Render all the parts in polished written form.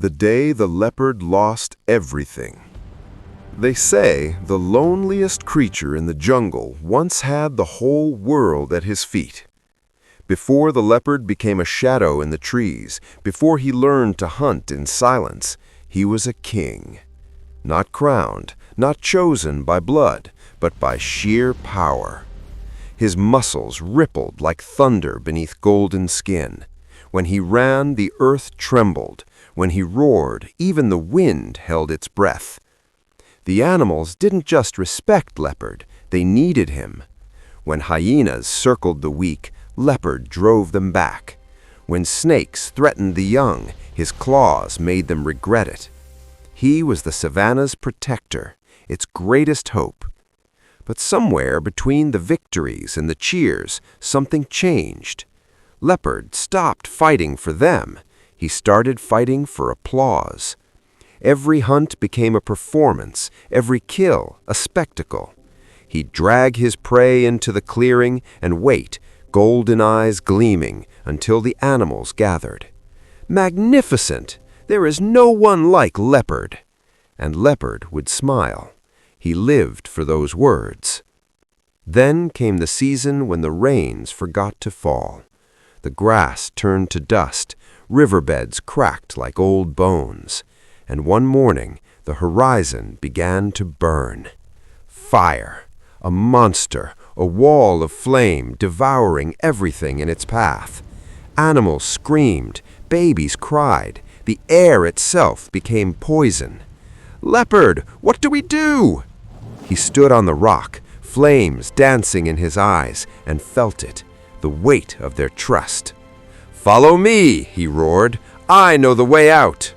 the day the leopard lost everything. They say the loneliest creature in the jungle once had the whole world at his feet. Before the leopard became a shadow in the trees, before he learned to hunt in silence, he was a king. Not crowned, not chosen by blood, but by sheer power. His muscles rippled like thunder beneath golden skin. When he ran, the earth trembled. When he roared, even the wind held its breath. The animals didn't just respect Leopard, they needed him. When hyenas circled the weak, Leopard drove them back. When snakes threatened the young, his claws made them regret it. He was the savannah's protector, its greatest hope. But somewhere between the victories and the cheers, something changed. Leopard stopped fighting for them. He started fighting for applause. Every hunt became a performance, every kill a spectacle. He'd drag his prey into the clearing and wait, golden eyes gleaming, until the animals gathered. Magnificent! There is no one like Leopard. And Leopard would smile. He lived for those words. Then came the season when the rains forgot to fall. The grass turned to dust, riverbeds cracked like old bones, and one morning the horizon began to burn. Fire, a monster, a wall of flame devouring everything in its path. Animals screamed, babies cried, the air itself became poison. "Leopard, what do we do?" He stood on the rock, flames dancing in his eyes, and felt it, the weight of their trust. "Follow me," he roared. "I know the way out."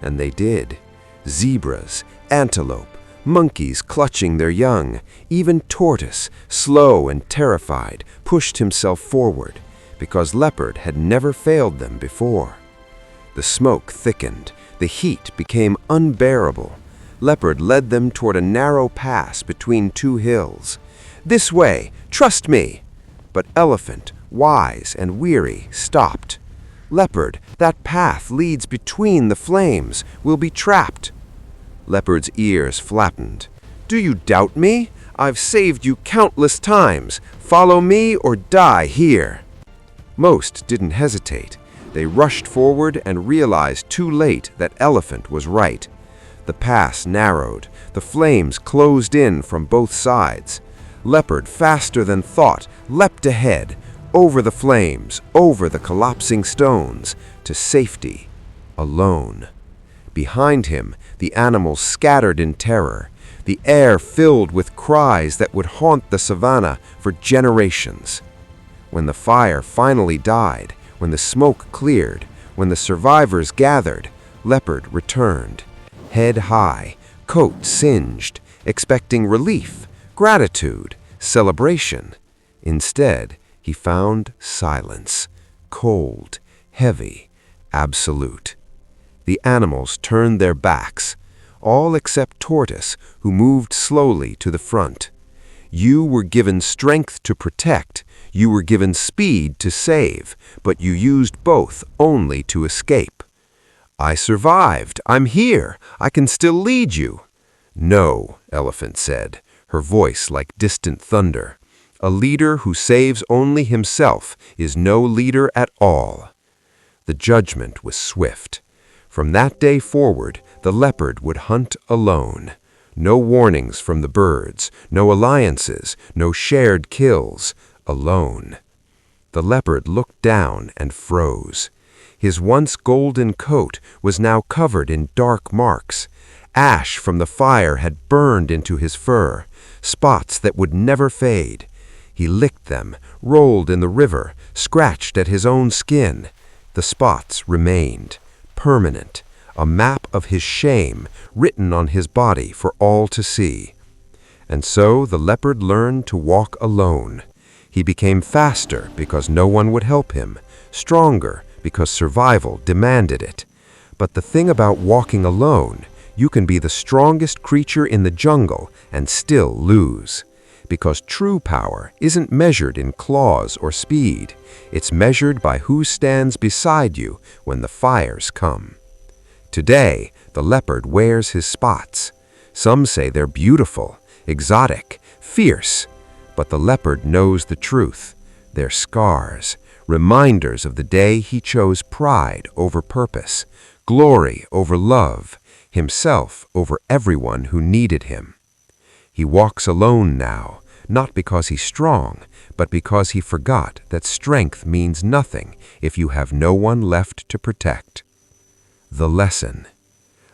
And they did. Zebras, antelope, monkeys clutching their young, even tortoise, slow and terrified, pushed himself forward, because Leopard had never failed them before. The smoke thickened, the heat became unbearable. Leopard led them toward a narrow pass between two hills. "This way, trust me!" But Elephant, wise and weary, stopped. "Leopard, that path leads between the flames. We'll be trapped." Leopard's ears flattened. "Do you doubt me? I've saved you countless times. Follow me or die here." Most didn't hesitate. They rushed forward and realized too late that Elephant was right. The pass narrowed. The flames closed in from both sides. Leopard, faster than thought, leapt ahead, over the flames, over the collapsing stones, to safety, alone. Behind him, the animals scattered in terror, the air filled with cries that would haunt the savannah for generations. When the fire finally died, when the smoke cleared, when the survivors gathered, Leopard returned, head high, coat singed, expecting relief, gratitude, celebration. Instead, he found silence, cold, heavy, absolute. The animals turned their backs, all except Tortoise, who moved slowly to the front. You were given strength to protect, you were given speed to save, but you used both only to escape. "I survived. I'm here. I can still lead you." "No," Elephant said, her voice like distant thunder. "A leader who saves only himself is no leader at all." The judgment was swift. From that day forward, the leopard would hunt alone. No warnings from the birds, no alliances, no shared kills, alone. The leopard looked down and froze. His once golden coat was now covered in dark marks. Ash from the fire had burned into his fur, spots that would never fade. He licked them, rolled in the river, scratched at his own skin. The spots remained, permanent, a map of his shame written on his body for all to see. And so the leopard learned to walk alone. He became faster because no one would help him, stronger because survival demanded it. But the thing about walking alone, you can be the strongest creature in the jungle and still lose. Because true power isn't measured in claws or speed. It's measured by who stands beside you when the fires come. Today, the leopard wears his spots. Some say they're beautiful, exotic, fierce. But the leopard knows the truth. They're scars, reminders of the day he chose pride over purpose, glory over love, himself over everyone who needed him. He walks alone now, not because he's strong, but because he forgot that strength means nothing if you have no one left to protect. The lesson.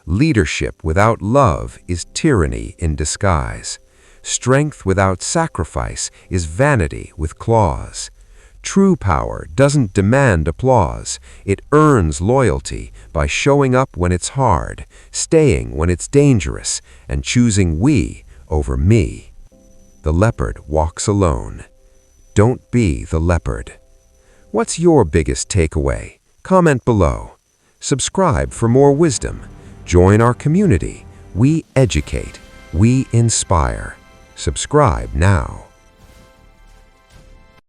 Leadership without love is tyranny in disguise. Strength without sacrifice is vanity with claws. True power doesn't demand applause. It earns loyalty by showing up when it's hard, staying when it's dangerous, and choosing we over me. The leopard walks alone. Don't be the leopard. What's your biggest takeaway? Comment below. Subscribe for more wisdom. Join our community. We educate. We inspire. Subscribe now.